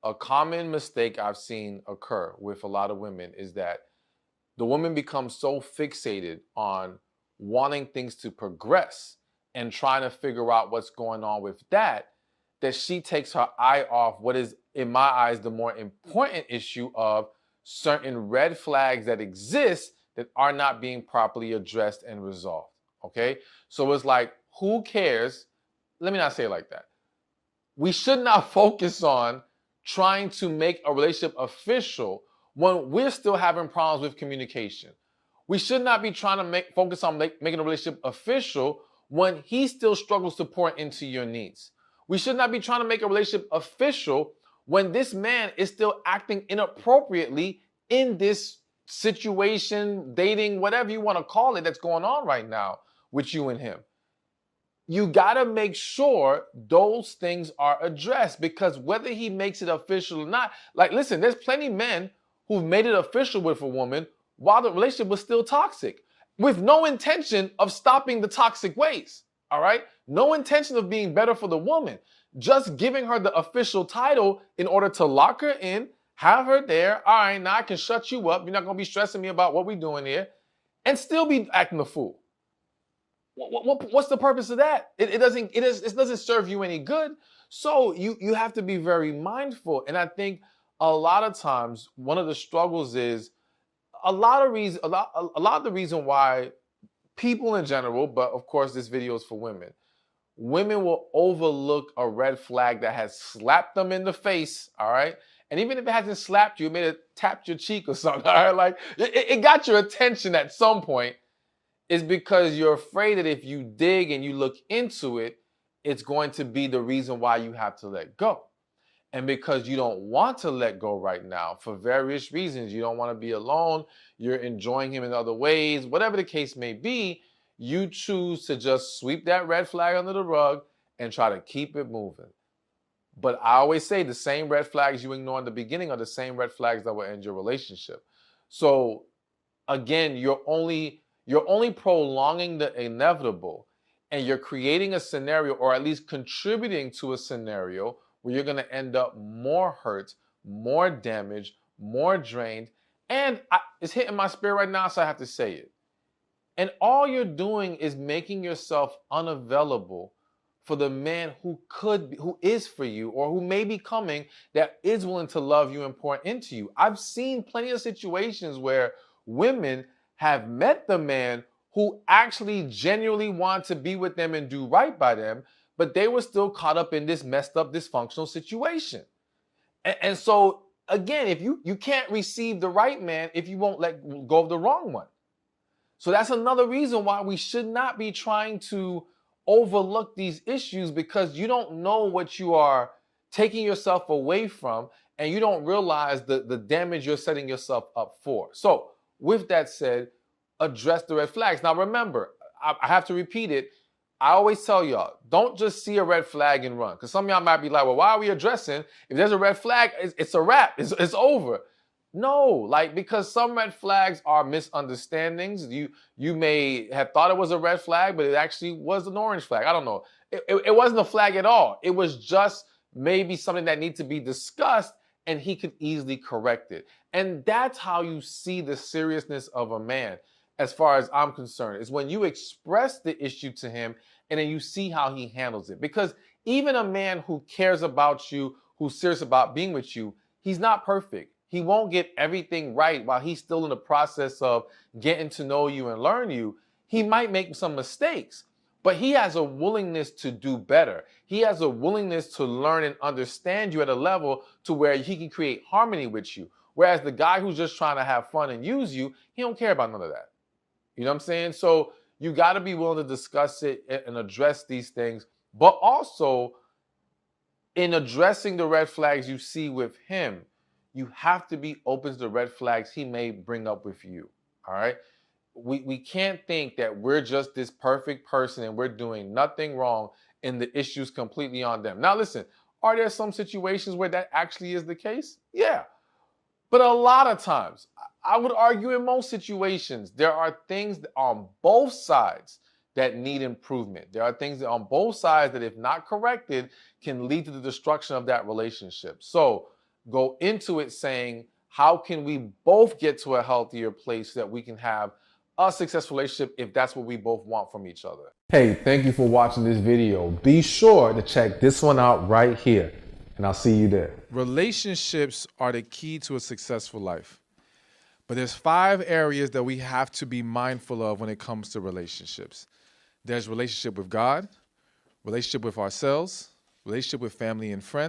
a common mistake I've seen occur with a lot of women is that the woman becomes so fixated on wanting things to progress and trying to figure out what's going on with that, that she takes her eye off what is, in my eyes, the more important issue of certain red flags that exist that are not being properly addressed and resolved. Okay? So it's like, who cares? Let me not say it like that. We should not focus on trying to make a relationship official when we're still having problems with communication. We should not be trying to focus on making a relationship official when he still struggles to pour into your needs. We should not be trying to make a relationship official when this man is still acting inappropriately in this situation, dating, whatever you want to call it, that's going on right now with you and him. You got to make sure those things are addressed, because whether he makes it official or not, like, listen, there's plenty of men who've made it official with a woman while the relationship was still toxic, with no intention of stopping the toxic ways. All right? No intention of being better for the woman, just giving her the official title in order to lock her in, have her there. All right, now I can shut you up. You're not going to be stressing me about what we're doing here, and still be acting a fool. What's the purpose of that? It doesn't serve you any good. So you have to be very mindful. And I think a lot of times one of the struggles is a lot of the reason why people in general, but of course this video is for women. Women will overlook a red flag that has slapped them in the face, all right? And even if it hasn't slapped you, it may have tapped your cheek or something, all right? Like it got your attention at some point. Is because you're afraid that if you dig and you look into it, it's going to be the reason why you have to let go. And because you don't want to let go right now for various reasons, you don't want to be alone, you're enjoying him in other ways, whatever the case may be, you choose to just sweep that red flag under the rug and try to keep it moving. But I always say the same red flags you ignore in the beginning are the same red flags that will end your relationship. So again, you're only prolonging the inevitable, and you're creating a scenario, or at least contributing to a scenario, where you're going to end up more hurt, more damaged, more drained. And it's hitting my spirit right now, so I have to say it. And all you're doing is making yourself unavailable for the man who is for you, or who may be coming, that is willing to love you and pour into you. I've seen plenty of situations where women have met the man who actually genuinely want to be with them and do right by them, but they were still caught up in this messed up, dysfunctional situation. And so, again, if you can't receive the right man if you won't let go of the wrong one. So that's another reason why we should not be trying to overlook these issues, because you don't know what you are taking yourself away from, and you don't realize the damage you're setting yourself up for. So with that said, address the red flags. Now remember, I have to repeat it. I always tell y'all, don't just see a red flag and run. Because some of y'all might be like, well, why are we addressing? If there's a red flag, it's a wrap. It's over. No, because some red flags are misunderstandings. You may have thought it was a red flag, but it actually was an orange flag. I don't know. It wasn't a flag at all. It was just maybe something that needs to be discussed, and he could easily correct it. And that's how you see the seriousness of a man, as far as I'm concerned, is when you express the issue to him and then you see how he handles it. Because even a man who cares about you, who's serious about being with you, he's not perfect. He won't get everything right while he's still in the process of getting to know you and learn you. He might make some mistakes, but he has a willingness to do better. He has a willingness to learn and understand you at a level to where he can create harmony with you. Whereas the guy who's just trying to have fun and use you, he don't care about none of that. You know what I'm saying? So you got to be willing to discuss it and address these things. But also, in addressing the red flags you see with him, you have to be open to the red flags he may bring up with you. All right? We can't think that we're just this perfect person and we're doing nothing wrong and the issue's completely on them. Now, listen, are there some situations where that actually is the case? Yeah. But a lot of times, I would argue in most situations, there are things on both sides that need improvement. There are things on both sides that, if not corrected, can lead to the destruction of that relationship. So go into it saying, how can we both get to a healthier place so that we can have a successful relationship if that's what we both want from each other? Hey, thank you for watching this video. Be sure to check this one out right here, and I'll see you there. Relationships are the key to a successful life. But there's 5 areas that we have to be mindful of when it comes to relationships. There's relationship with God, relationship with ourselves, relationship with family and friends,